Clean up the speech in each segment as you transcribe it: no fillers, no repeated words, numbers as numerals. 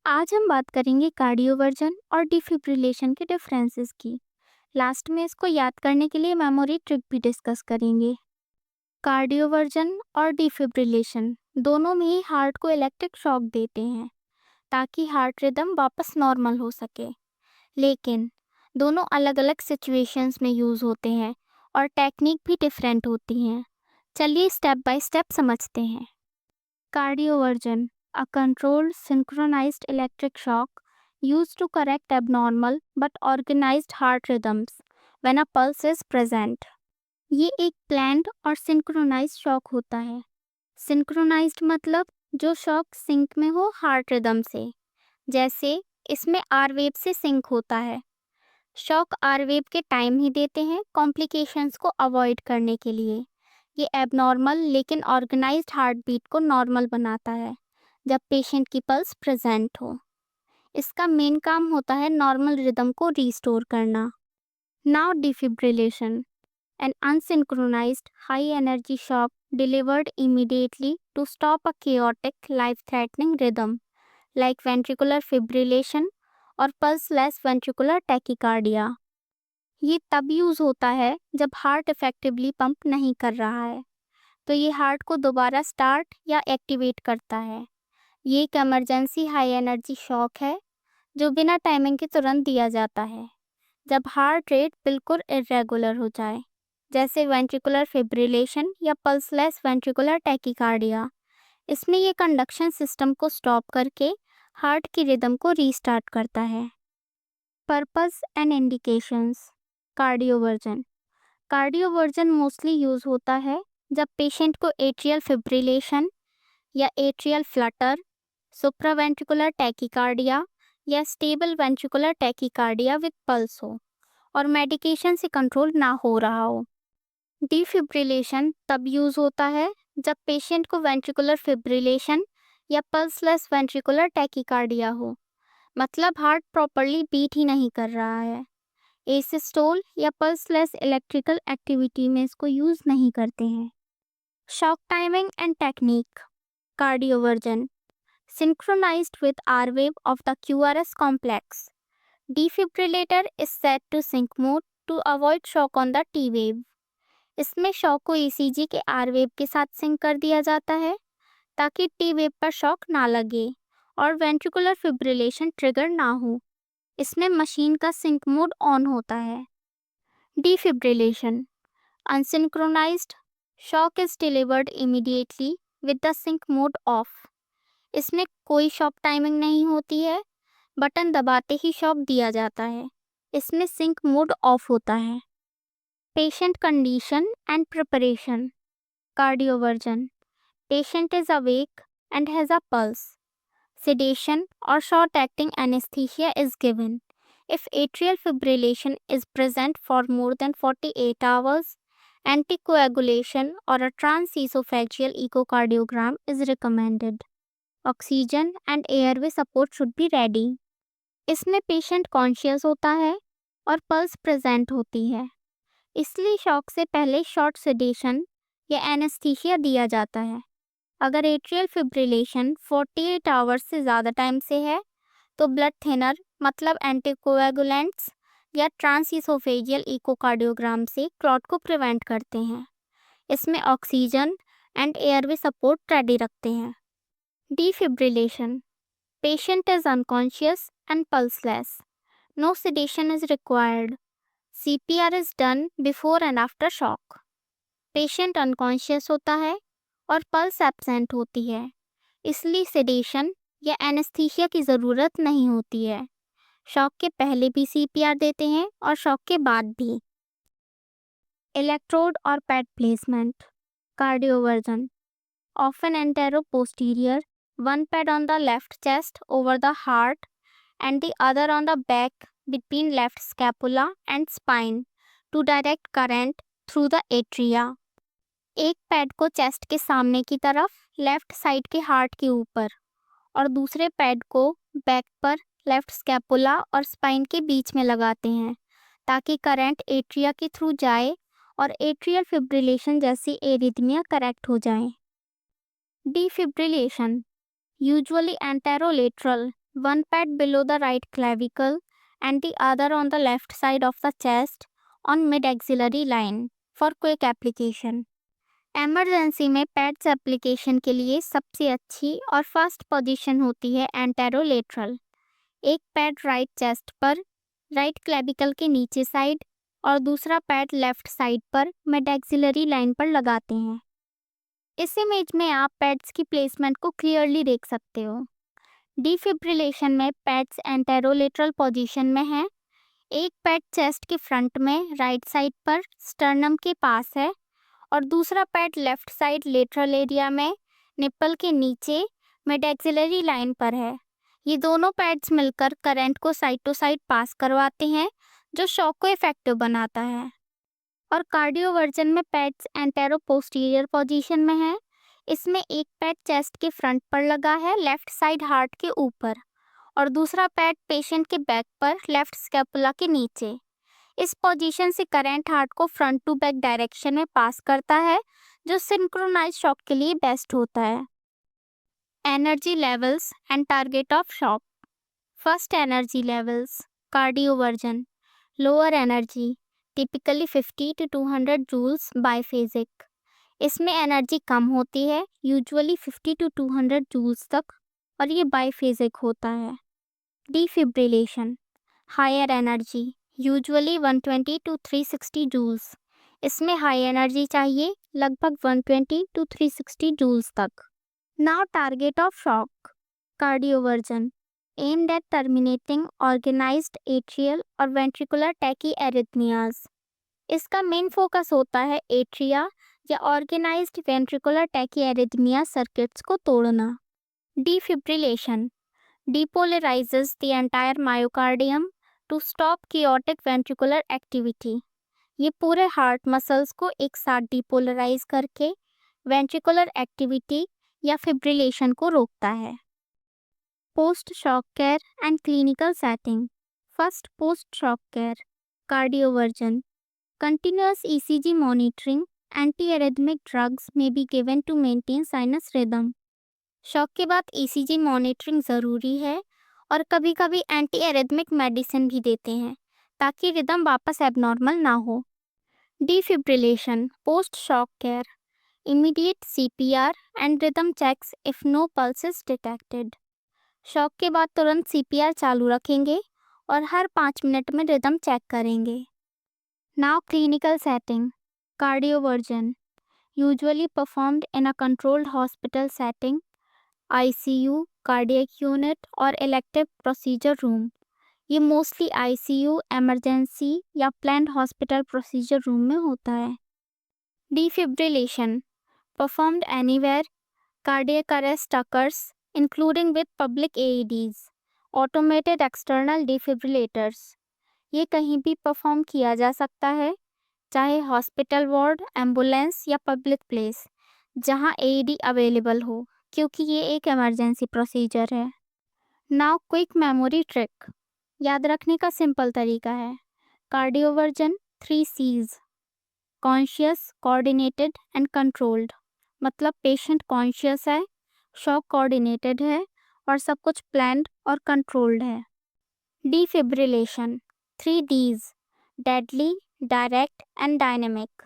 आज हम बात करेंगे कार्डियोवर्जन और डिफिब्रिलेशन के डिफरेंसेस की। लास्ट में इसको याद करने के लिए मेमोरी ट्रिक भी डिस्कस करेंगे। कार्डियोवर्जन और डिफिब्रिलेशन दोनों में ही हार्ट को इलेक्ट्रिक शॉक देते हैं ताकि हार्ट रिदम वापस नॉर्मल हो सके, लेकिन दोनों अलग अलग सिचुएशंस में यूज़ होते हैं और टेक्निक भी डिफरेंट होती हैं। चलिए स्टेप बाय स्टेप समझते हैं। Cardioversion, a controlled synchronized electric shock used to correct abnormal but organized heart rhythms when a pulse is present. ये एक planned और synchronized shock होता है। Synchronized मतलब जो shock sync में हो heart rhythm से, जैसे इसमें R wave से sync होता है। शॉक आर वेव के टाइम ही देते हैं कॉम्प्लिकेशंस को अवॉइड करने के लिए। ये एबनॉर्मल लेकिन ऑर्गेनाइज्ड हार्ट बीट को नॉर्मल बनाता है जब पेशेंट की पल्स प्रेजेंट हो। इसका मेन काम होता है नॉर्मल रिदम को रीस्टोर करना। Now defibrillation, an unsynchronised high energy shock delivered immediately to stop a chaotic life threatening rhythm like ventricular fibrillation और पल्सलेस वेंट्रिकुलर टैकिकार्डिया। ये तब यूज़ होता है जब हार्ट इफेक्टिवली पंप नहीं कर रहा है, तो ये हार्ट को दोबारा स्टार्ट या एक्टिवेट करता है। ये एक इमरजेंसी हाई एनर्जी शॉक है जो बिना टाइमिंग के तुरंत दिया जाता है जब हार्ट रेट बिल्कुल इरेगुलर हो जाए, जैसे वेंट्रिकुलर फिब्रिलेशन या पल्सलेस वेंट्रिकुलर टैकिकार्डिया। इसमें ये कंडक्शन सिस्टम को स्टॉप करके हार्ट की रिदम को रीस्टार्ट करता है। Purpose and indications. Cardioversion mostly use होता है जब पेशेंट को एट्रियल फिब्रिलेशन या एट्रियल फ्लटर, सुप्रावेंट्रिकुलर टैकिकार्डिया या stable ventricular tachycardia with pulse हो और मेडिकेशन से कंट्रोल ना हो रहा हो। डिफिब्रिलेशन तब यूज़ होता है जब पेशेंट को वेंट्रिकुलर फिब्रिलेशन या पल्सलेस वेंट्रिकुलर टैकिकार्डिया हो, मतलब हार्ट प्रॉपरली बीट ही नहीं कर रहा है। एसिस्टोल या पल्सलेस इलेक्ट्रिकल एक्टिविटी में इसको यूज़ नहीं करते हैं। Shock timing and technique. Cardioversion synchronized with R wave of the QRS complex. Defibrillator is set to sync mode to avoid shock on the T wave. इसमें shock को ECG के R wave के साथ sink कर दिया जाता है ताकि T wave पर शॉक ना लगे और वेंट्रिकुलर फिब्रिलेशन ट्रिगर ना हो। इसमें मशीन का सिंक मोड ऑन होता है। Defibrillation, unsynchronised shock is delivered immediately with the sync mode off. इसमें कोई शॉक टाइमिंग नहीं होती है, बटन दबाते ही शॉक दिया जाता है। इसमें सिंक मोड ऑफ होता है। Patient condition and preparation. Cardioversion, patient is awake and has a pulse. Sedation or short-acting anesthesia is given. If atrial fibrillation is present for more than 48 hours, anticoagulation or a transesophageal echocardiogram is recommended. Oxygen and airway support should be ready. इसमें patient conscious होता है और pulse present होती है, इसलिए shock से पहले short sedation या एनेस्थीसिया दिया जाता है। अगर एट्रियल फिब्रिलेशन 48 आवर्स से ज़्यादा टाइम से है तो ब्लड थिनर मतलब एंटीकोएगुलेंट्स या ट्रांसइसोफेजियल इकोकार्डियोग्राम से क्लॉट को प्रिवेंट करते हैं। इसमें oxygen and airway support ready रखते हैं। Defibrillation, patient is unconscious and pulseless, no sedation is required. CPR is done before and after shock. Patient unconscious होता है और पल्स एब्सेंट होती है, इसलिए सेडेशन या एनेस्थीसिया की ज़रूरत नहीं होती है। शॉक के पहले भी CPR देते हैं और शॉक के बाद भी। इलेक्ट्रोड और pad placement. Cardioversion, often antero posterior, one pad on the left chest over the heart and the other on the back between left scapula and spine to direct current through the atria. एक pad को chest के सामने की तरफ left side के heart के ऊपर और दूसरे पैड को बैक पर लेफ्ट स्कैपुला और स्पाइन के बीच में लगाते हैं ताकि करंट एट्रिया के थ्रू जाए और एट्रियल फिब्रिलेशन जैसी एरिथमिया करेक्ट हो जाए। Defibrillation, usually anterolateral one pad below the right clavicle and the other on the left side of the chest on mid-axillary line for quick application. Emergency में pads application के लिए सबसे अच्छी और first position होती है एंटेरोलेटरल। एक pad right chest पर राइट क्लेविकल के नीचे साइड और दूसरा पैड लेफ्ट साइड पर मिड-एक्सिलरी लाइन पर लगाते हैं। इस इमेज में आप पैड्स की प्लेसमेंट को क्लियरली देख सकते हो। डिफिब्रिलेशन में पैड्स एंटेरोलेटरल पोजीशन में है। एक पैड चेस्ट के फ्रंट में राइट साइड पर स्टर्नम के पास है और दूसरा pad left side lateral area में निप्पल के नीचे मिड एक्सिलरी लाइन पर है। ये दोनों पैड्स मिलकर करंट को साइड टू साइड पास करवाते हैं जो शॉक को इफेक्टिव बनाता है। और कार्डियोवर्जन में पैड्स एंटेरो पोस्टीरियर पोजीशन में है। इसमें एक पैड चेस्ट के फ्रंट पर लगा है लेफ्ट साइड हार्ट के ऊपर और दूसरा पैड पेशेंट के बैक पर लेफ्ट स्कैपुला के नीचे। इस पोजीशन से करंट हार्ट को फ्रंट टू बैक डायरेक्शन में पास करता है जो सिंक्रोनाइज शॉक के लिए बेस्ट होता है। Energy levels and target of shock. First energy levels cardioversion lower energy typically 50 to 200 joules biphasic. इसमें एनर्जी कम होती है यूजुअली 50 to 200 जूल्स तक और ये बाइफेजिक होता है। Defibrillation higher energy usually 120 to 360 joules. इसमें हाई एनर्जी चाहिए लगभग 120 to 360 जूल्स तक। Now target of shock cardioversion aimed at terminating organized atrial और ventricular tachyarrhythmias। इसका मेन फोकस होता है एट्रिया या ऑर्गेनाइज्ड वेंट्रिकुलर टैकीएरिथमिया सर्किट्स को तोड़ना। Defibrillation depolarizes the entire myocardium to stop chaotic ventricular activity। ये पूरे हार्ट मसल्स को एक साथ डिपोलराइज करके वेंट्रिकुलर एक्टिविटी या फिब्रिलेशन को रोकता है। Post shock care and clinical setting. First post shock care cardioversion continuous ECG monitoring anti-arrhythmic drugs may be given to maintain sinus rhythm। Shock के बाद ईसीजी मॉनिटरिंग ज़रूरी है और कभी कभी एंटी एरिथमिक मेडिसिन भी देते हैं ताकि रिदम वापस एबनॉर्मल ना हो। Defibrillation post shock care immediate CPR and rhythm checks if no pulse is detected. Shock के बाद तुरंत सीपीआर चालू रखेंगे और हर 5 मिनट में रिदम चेक करेंगे। Now clinical setting cardioversion usually performed in a controlled hospital setting ICU cardiac unit और इलेक्टिव प्रोसीजर रूम। ये मोस्टली आईसीयू इमरजेंसी या प्लान्ड हॉस्पिटल प्रोसीजर रूम में होता है। Defibrillation performed anywhere cardiac arrest occurs including with public AEDs automated external defibrillators. ये कहीं भी perform किया जा सकता है चाहे हॉस्पिटल वार्ड एम्बुलेंस या पब्लिक प्लेस जहां एईडी अवेलेबल हो क्योंकि ये एक इमरजेंसी प्रोसीजर है। नाउ क्विक मेमोरी ट्रिक याद रखने का सिंपल तरीका है। Cardioversion 3 C's conscious coordinated and controlled. मतलब पेशेंट कॉन्शियस है शॉक कोऑर्डिनेटेड है और सब कुछ प्लान्ड और कंट्रोल्ड है। Defibrillation 3 D's deadly direct and dynamic.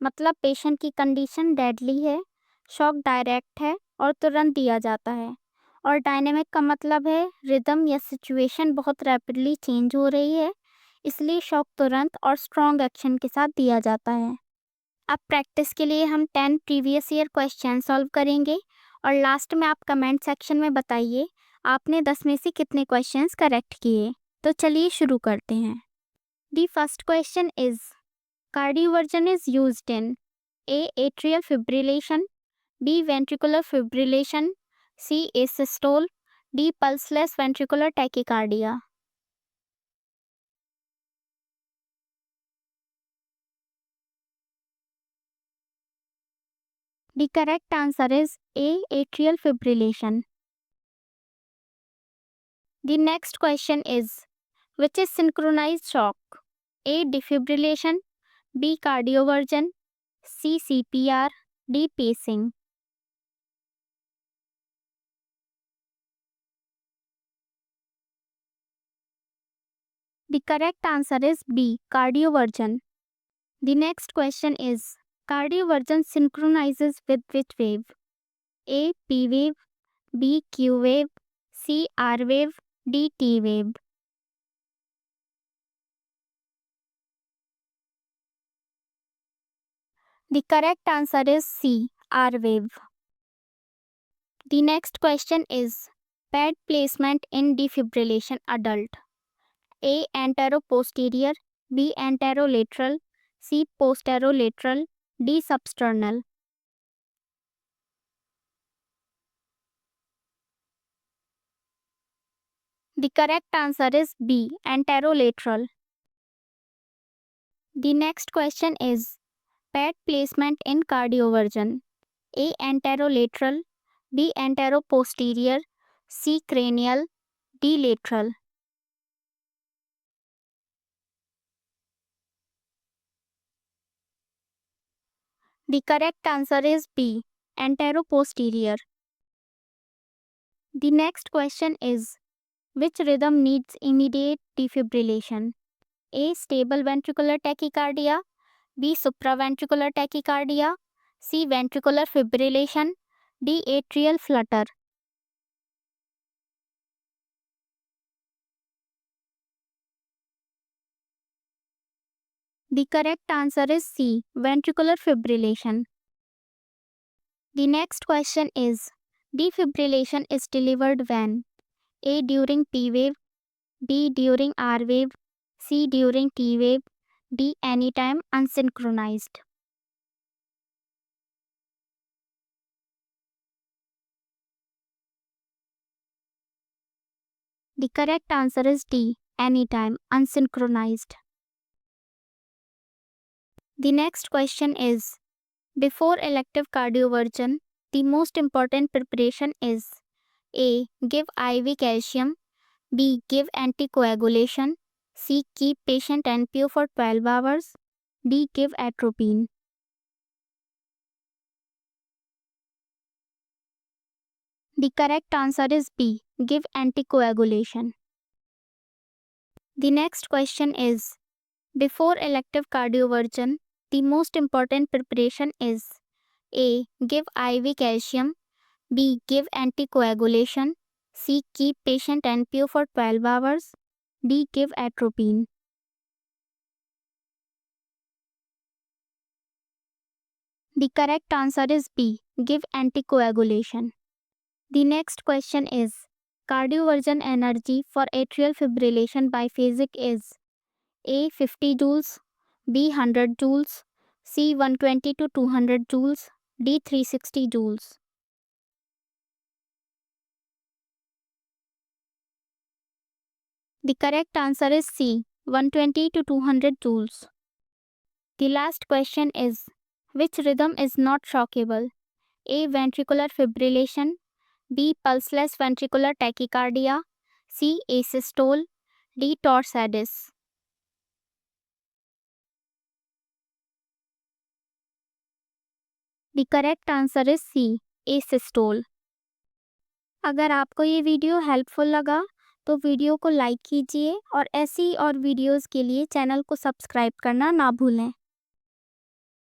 मतलब पेशेंट की कंडीशन डेडली है शॉक डायरेक्ट है और तुरंत दिया जाता है और डायनेमिक का मतलब है रिदम या सिचुएशन बहुत रैपिडली चेंज हो रही है इसलिए शॉक तुरंत और स्ट्रॉन्ग एक्शन के साथ दिया जाता है। अब प्रैक्टिस के लिए हम 10 प्रीवियस ईयर क्वेश्चन सॉल्व करेंगे और लास्ट में आप कमेंट सेक्शन में बताइए आपने 10 में से कितने क्वेश्चंस करेक्ट किए। तो चलिए शुरू करते हैं। The first question is cardioversion is used in A atrial fibrillation B. Ventricular fibrillation C. Asystole D. Pulseless ventricular tachycardia। The correct answer is A. Atrial fibrillation। The next question is which is synchronized shock? A. Defibrillation B. Cardioversion C. CPR D. Pacing। The correct answer is B. Cardioversion. The next question is, cardioversion synchronizes with which wave? A. P wave, B. Q wave, C. R wave, D. T wave. The correct answer is C. R wave. The next question is, pad placement in defibrillation adult. A. Anteroposterior, B. Anterolateral, C. Posterolateral, D. Substernal. The correct answer is B. Anterolateral. The next question is, pad placement in cardioversion. A. Anterolateral, B. Anteroposterior, C. Cranial, D. Lateral. The correct answer is B. Anteroposterior. The next question is, which rhythm needs immediate defibrillation? A. Stable ventricular tachycardia, B. Supraventricular tachycardia, C. Ventricular fibrillation, D. Atrial flutter. The correct answer is C. Ventricular fibrillation. The next question is, defibrillation is delivered when? A. During P wave, B. During R wave, C. During T wave, D. Anytime unsynchronized. The correct answer is D. Anytime unsynchronized. The next question is, before elective cardioversion, the most important preparation is A. Give IV calcium, B. Give anticoagulation, C. Keep patient NPO for 12 hours, D. Give atropine. The correct answer is B. Give anticoagulation. The next question is, before elective cardioversion, the most important preparation is A. Give IV calcium, B. Give anticoagulation, C. Keep patient NPO for 12 hours, D. Give atropine. The correct answer is B. Give anticoagulation. The next question is, cardioversion energy for atrial fibrillation biphasic is A. 50 joules, B. 100 joules, C. 120 to 200 joules, D. 360 joules. The correct answer is C. 120 to 200 joules. The last question is, which rhythm is not shockable? A. Ventricular fibrillation, B. Pulseless ventricular tachycardia, C. Asystole, D. Torsades. The correct answer is C. Asystole. अगर आपको ये video helpful लगा तो video को like कीजिए और ऐसी और वीडियोस के लिए चैनल को सब्सक्राइब करना ना भूलें।